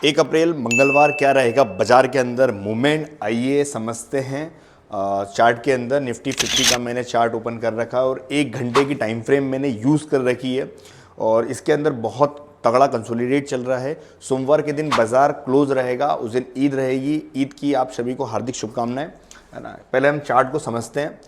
1 अप्रैल मंगलवार क्या रहेगा बाजार के अंदर मूवमेंट, आइए समझते हैं। चार्ट के अंदर निफ्टी 50 का मैंने चार्ट ओपन कर रखा है और 1 घंटे की टाइम फ्रेम मैंने यूज़ कर रखी है और इसके अंदर बहुत तगड़ा कंसोलिडेट चल रहा है। सोमवार के दिन बाजार क्लोज रहेगा, उस दिन ईद रहेगी। ईद की आप सभी को हार्दिक शुभकामनाएं, है ना। पहले हम चार्ट को समझते हैं।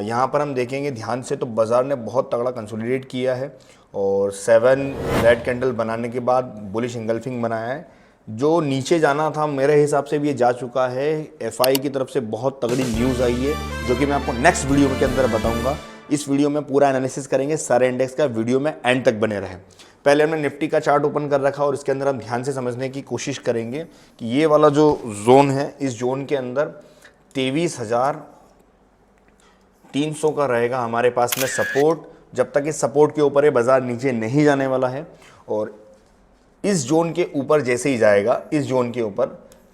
यहाँ पर हम देखेंगे ध्यान से तो बाजार ने बहुत तगड़ा कंसोलिडेट किया है और 7 रेड कैंडल बनाने के बाद बुलिश इंगल्फिंग बनाया है। जो नीचे जाना था मेरे हिसाब से भी ये जा चुका है। एफआई की तरफ से बहुत तगड़ी न्यूज़ आई है जो कि मैं आपको नेक्स्ट वीडियो के अंदर बताऊंगा। इस वीडियो में पूरा एनालिसिस करेंगे सारे इंडेक्स का, वीडियो में एंड तक बने रहे। पहले हमने निफ्टी का चार्ट ओपन कर रखा और इसके अंदर हम ध्यान से समझने की कोशिश करेंगे कि ये वाला जो जोन है, इस जोन के अंदर 23,300 का रहेगा हमारे पास में सपोर्ट। जब तक इस सपोर्ट के ऊपर ये बाजार नीचे नहीं जाने वाला है और इस जोन के ऊपर जैसे ही जाएगा, इस जोन के ऊपर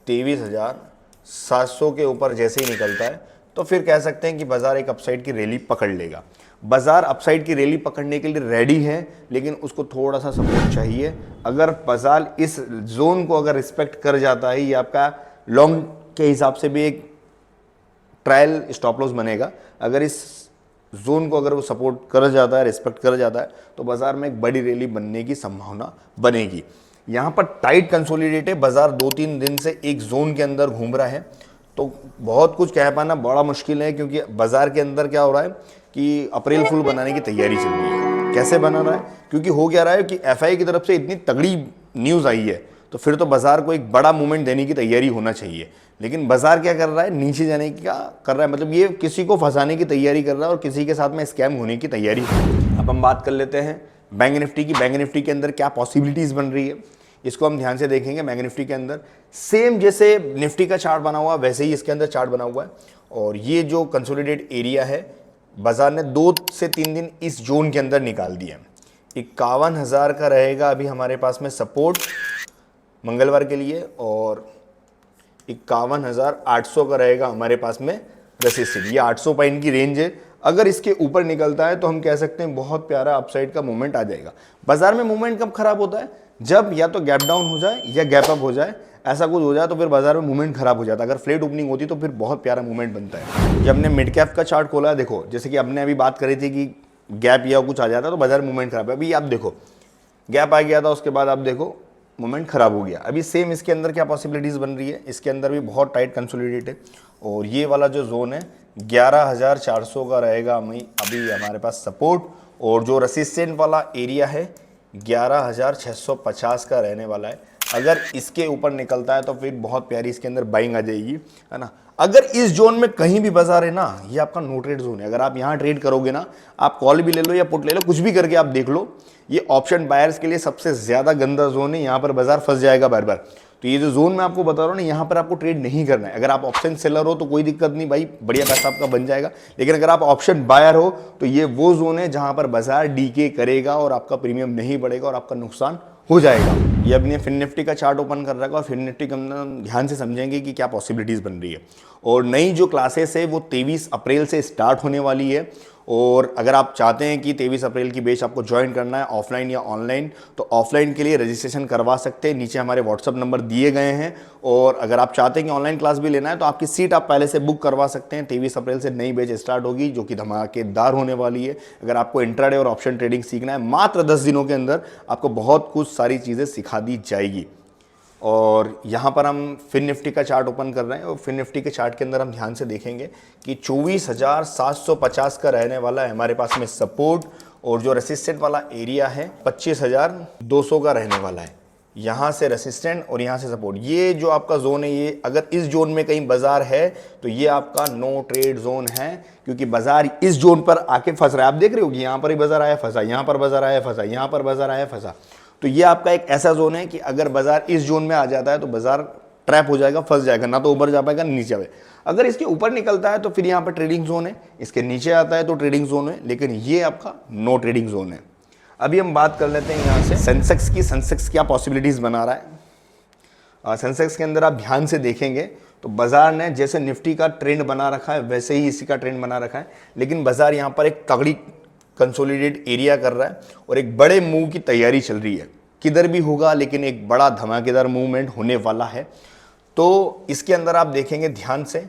23,700 के ऊपर जैसे ही निकलता है तो फिर कह सकते हैं कि बाजार एक अपसाइड की रैली पकड़ लेगा। बाजार अपसाइड की रैली पकड़ने के लिए रेडी है, लेकिन उसको थोड़ा सा सपोर्ट चाहिए। अगर बाजार इस जोन को अगर रिस्पेक्ट कर जाता है, ये आपका लॉन्ग के हिसाब से भी एक ट्रायल स्टॉप लॉस बनेगा। अगर इस जोन को अगर वो सपोर्ट कर जाता है, रिस्पेक्ट कर जाता है, तो बाजार में एक बड़ी रैली बनने की संभावना बनेगी। यहाँ पर टाइट कंसोलिडेट है, बाजार 2-3 दिन से एक जोन के अंदर घूम रहा है, तो बहुत कुछ कह पाना बड़ा मुश्किल है। क्योंकि बाजार के अंदर क्या हो रहा है कि अप्रैल फुल बनाने की तैयारी चल रही है। कैसे बना रहा है? क्योंकि हो क्या रहा है कि एफआई की तरफ से इतनी तगड़ी न्यूज़ आई है, तो फिर तो बाजार को एक बड़ा मूवमेंट देने की तैयारी होना चाहिए। लेकिन बाजार क्या कर रहा है, नीचे जाने का कर रहा है। मतलब ये किसी को फंसाने की तैयारी कर रहा है और किसी के साथ में स्कैम होने की तैयारी। अब हम बात कर लेते हैं बैंक निफ्टी की। बैंक निफ्टी के अंदर क्या पॉसिबिलिटीज़ बन रही है, इसको हम ध्यान से देखेंगे। बैंक निफ्टी के अंदर सेम जैसे निफ्टी का चार्ट बना हुआ वैसे ही इसके अंदर चार्ट बना हुआ है और ये जो कंसोलिडेट एरिया है, बाजार ने 2 से 3 दिन इस जोन के अंदर निकाल दिया। 51,000 का रहेगा अभी हमारे पास में सपोर्ट मंगलवार के लिए और 51,800 का रहेगा हमारे पास में रेसिस्टेंस। ये 800 पॉइंट की रेंज है। अगर इसके ऊपर निकलता है तो हम कह सकते हैं बहुत प्यारा अपसाइड का मूवमेंट आ जाएगा। बाजार में मूवमेंट कब खराब होता है? जब या तो गैप डाउन हो जाए या गैप अप हो जाए, ऐसा कुछ हो जाए तो फिर बाजार में मूवमेंट खराब हो जाता है। अगर फ्लैट ओपनिंग होती तो फिर बहुत प्यारा मूवमेंट बनता है। जब हमने मिड कैप का चार्ट खोला, देखो जैसे कि हमने अभी बात करी थी कि गैप या कुछ आ जाता तो बाजार में मूवमेंट खराब है। अभी आप देखो गैप आ गया था, उसके बाद आप देखो मोमेंट खराब हो गया। अभी सेम इसके अंदर क्या पॉसिबिलिटीज़ बन रही है, इसके अंदर भी बहुत टाइट कंसोलिडेट है और ये वाला जो जोन है 11,400 का रहेगा अभी हमारे पास सपोर्ट और जो रेसिस्टेंट वाला एरिया है 11,650 का रहने वाला है। अगर इसके ऊपर निकलता है तो फिर बहुत प्यारी इसके अंदर बाइंग आ जाएगी, है ना। अगर इस जोन में कहीं भी बाजार है ना, ये आपका नो ट्रेड जोन है। अगर आप यहाँ ट्रेड करोगे ना, आप कॉल भी ले लो या पुट ले लो, कुछ भी करके आप देख लो, ये ऑप्शन बायर्स के लिए सबसे ज़्यादा गंदा जोन है। यहाँ पर बाजार फंस जाएगा बार बार। तो ये जो जोन मैं आपको बता रहा हूँ ना, यहाँ पर आपको ट्रेड नहीं करना है। अगर आप ऑप्शन सेलर हो तो कोई दिक्कत नहीं भाई, बढ़िया पैसा आपका बन जाएगा। लेकिन अगर आप ऑप्शन बायर हो तो ये वो जोन है जहाँ पर बाजार डीके करेगा और आपका प्रीमियम नहीं बढ़ेगा और आपका नुकसान हो जाएगा। ये अपने फिन निफ्टी का चार्ट ओपन कर रखा है और फिन निफ्टी के अंदर हम ध्यान से समझेंगे कि क्या पॉसिबिलिटीज़ बन रही है। और नई जो क्लासेस है वो 23 अप्रैल से स्टार्ट होने वाली है और अगर आप चाहते हैं कि 23 अप्रैल की बैच आपको ज्वाइन करना है ऑफलाइन या ऑनलाइन, तो ऑफलाइन के लिए रजिस्ट्रेशन करवा सकते हैं। नीचे हमारे व्हाट्सअप नंबर दिए गए हैं और अगर आप चाहते हैं कि ऑनलाइन क्लास भी लेना है तो आपकी सीट आप पहले से बुक करवा सकते हैं। 23 अप्रैल से नई बैच स्टार्ट होगी जो कि धमाकेदार होने वाली है। अगर आपको इंट्राडे और ऑप्शन ट्रेडिंग सीखना है, मात्र 10 दिनों के अंदर आपको बहुत कुछ सारी चीज़ें सिखा दी जाएगी। और यहाँ पर हम फिन निफ्टी का चार्ट ओपन कर रहे हैं और फिन निफ्टी के चार्ट के अंदर हम ध्यान से देखेंगे कि 24,750 का रहने वाला है हमारे पास में सपोर्ट और जो रेसिस्टेंट वाला एरिया है 25,200 का रहने वाला है। यहाँ से रेसिस्टेंट और यहाँ से सपोर्ट, ये जो आपका जोन है, ये अगर इस जोन में कहीं बाजार है तो ये आपका नो ट्रेड जोन है। क्योंकि बाजार इस जोन पर आके फंस रहा है। आप देख रहे हो कि यहाँ पर ही बाजार आया फंसा, यहाँ पर बाजार आया फंसा, यहाँ पर बाजार आया फंसा। तो ये आपका एक ऐसा जोन है कि अगर बाजार इस जोन में आ जाता है तो बाजार ट्रैप हो जाएगा, फंस जाएगा, ना तो ऊपर जा पाएगा ना नीचे जाएगा। अगर इसके ऊपर निकलता है तो फिर यहाँ पर ट्रेडिंग जोन है, इसके नीचे आता है तो ट्रेडिंग जोन है, लेकिन ये आपका नो ट्रेडिंग जोन है। अभी हम बात कर लेते हैं यहाँ से सेंसेक्स की। सेंसेक्स क्या पॉसिबिलिटीज़ बना रहा है। सेंसेक्स के अंदर आप ध्यान से देखेंगे तो बाजार ने जैसे निफ्टी का ट्रेंड बना रखा है वैसे ही इसी का ट्रेंड बना रखा है, लेकिन बाजार यहाँ पर एक तगड़ी कंसोलिडेट एरिया कर रहा है और एक बड़े मूव की तैयारी चल रही है। किधर भी होगा, लेकिन एक बड़ा धमाकेदार मूवमेंट होने वाला है। तो इसके अंदर आप देखेंगे ध्यान से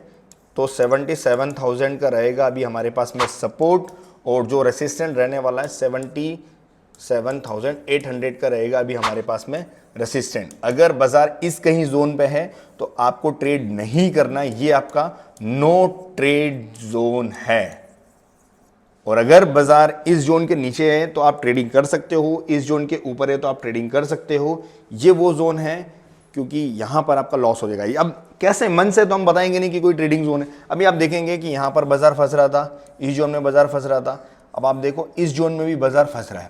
तो 77,000 का रहेगा अभी हमारे पास में सपोर्ट, और जो रेसिस्टेंट रहने वाला है 77,800 का रहेगा अभी हमारे पास में रेसिस्टेंट। अगर बाजार इस कहीं जोन पे है तो आपको ट्रेड नहीं करना, ये आपका नो ट्रेड जोन है। और अगर बाजार इस जोन के नीचे है तो आप ट्रेडिंग कर सकते हो, इस जोन के ऊपर है तो आप ट्रेडिंग कर सकते हो। ये वो जोन है, क्योंकि यहां पर आपका लॉस हो जाएगा। अब कैसे मन से तो हम बताएंगे नहीं कि कोई ट्रेडिंग जोन है। अभी आप देखेंगे कि यहां पर बाजार फंस रहा था, इस जोन में बाजार फंस रहा था, अब आप देखो इस जोन में भी बाजार फंस रहा है।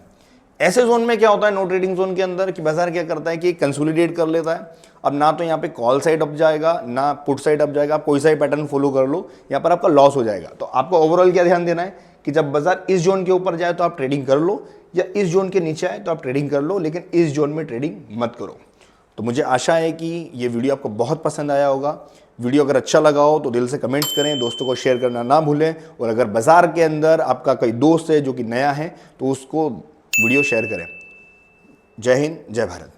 ऐसे जोन में क्या होता है नो ट्रेडिंग जोन के अंदर कि बाजार क्या करता है कि कंसोलिडेट कर लेता है। अब ना तो यहाँ पे कॉल साइड अप जाएगा ना पुट साइड अप जाएगा, आप कोई सा ही पैटर्न फॉलो कर लो, यहाँ पर आपका लॉस हो जाएगा। तो आपको ओवरऑल क्या ध्यान देना है कि जब बाजार इस जोन के ऊपर जाए तो आप ट्रेडिंग कर लो, या इस जोन के नीचे आए तो आप ट्रेडिंग कर लो, लेकिन इस जोन में ट्रेडिंग मत करो। तो मुझे आशा है कि ये वीडियो आपको बहुत पसंद आया होगा। वीडियो अगर अच्छा लगा हो तो दिल से कमेंट्स करें, दोस्तों को शेयर करना ना भूलें, और अगर बाजार के अंदर आपका कोई दोस्त है जो कि नया है तो उसको वीडियो शेयर करें। जय हिंद, जय भारत।